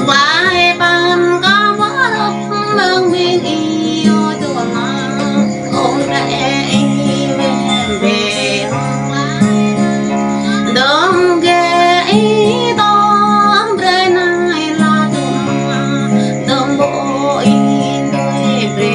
vài bàn có vỡ lúc mương miên yêu chùa mà ôm rẽ về về đông ghé to bre này là chùa đông bộ in đôi bre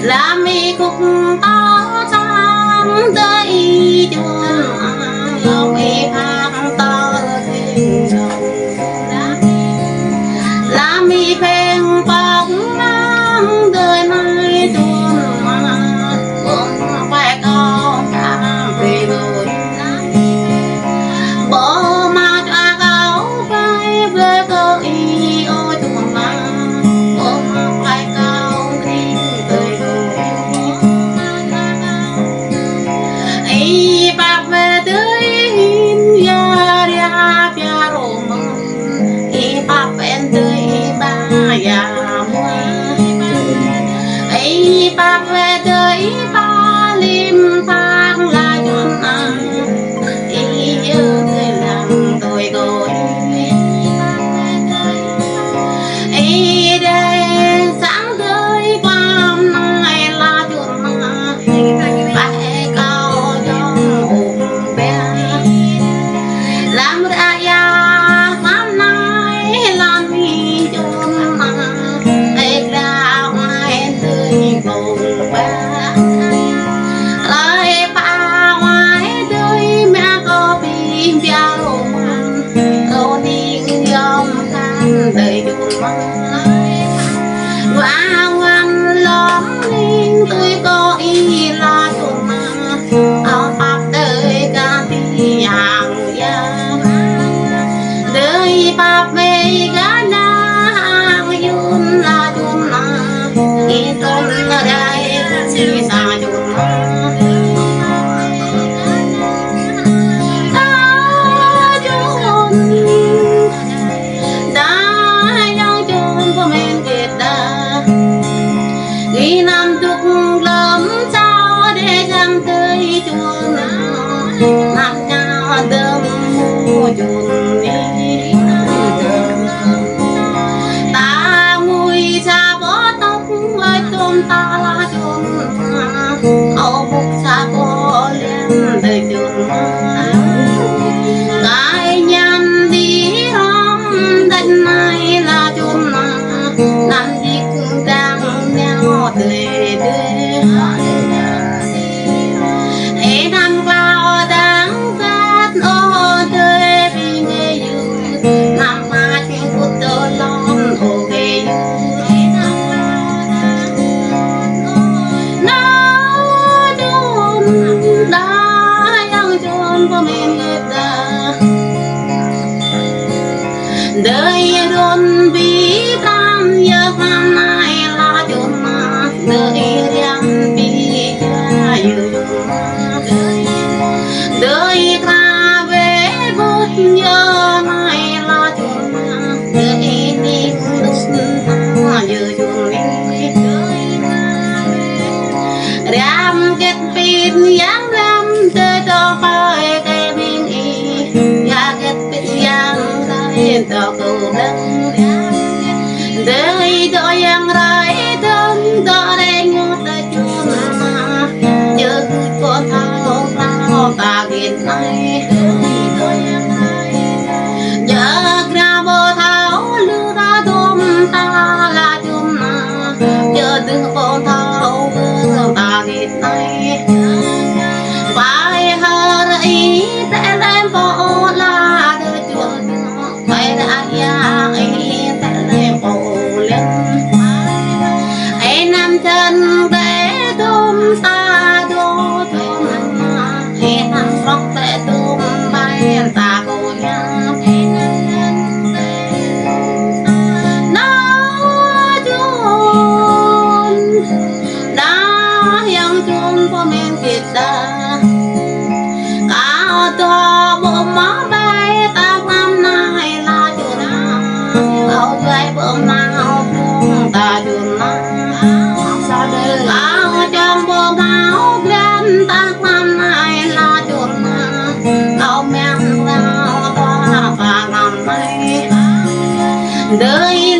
làm mi cục to trăm tới chuồn lòng mi phang to thêm làm mi phèn bóng nắng đời mai chuồn cũng phải có cả về rồi bỏ mà cho gấu bay về câu y ô chuồn mà cũng phải cao đi tới rồi ai bạc về tới ya ya ya rôm ai bạc về tới ba ya ai bạc về tới ba lim thang là chọn ai yêu người làm tôi rồi ai đây sáng tới qua ngày là chọn phải cao trong ôm bé làm ra ya sáng nay làm mi chọn ai đã ai tới cùng bé lại ba ngoài tới mẹ có bị bia rôm ô đi yom tan đời chọn và ngoan lắm nên tôi có ý là chọn áo bạc đời cả tí hàng ya đời bạc về gã na hàng yun là chọn ý tôi ở đây chỉ xa chọn đã chọn của mình kết đã ghi năm chục lắm sao để chẳng tới chuồn nằm nhau đơm mua chuồn đi ta mùi xa bó tóc ơi tôm ta là chuồn áo bục xa bó lên đời chuồn cái nhăn đi hôm đánh này là chuồn làm gì cũng đang nhau tươi tươi ấy năm vào đáng phát ô tươi vì nghe yêu năm mà chuyện của tôi lon ô ghê nó chôn đã yang chôn của mình người ta đời đồn bị tan giờ hôm nay là chôn mà đời đang bị cha yêu đời ra về bút giờ này là chôn mà đời đi lúc ta giờ chôn ram kết pin yang ram tới cho phải cái bên y ya kết pin yang cái to cầu đắng đời cho yang rai thân to đây ngọt ta chôn mà nhớ có thao ta ghiền ai đời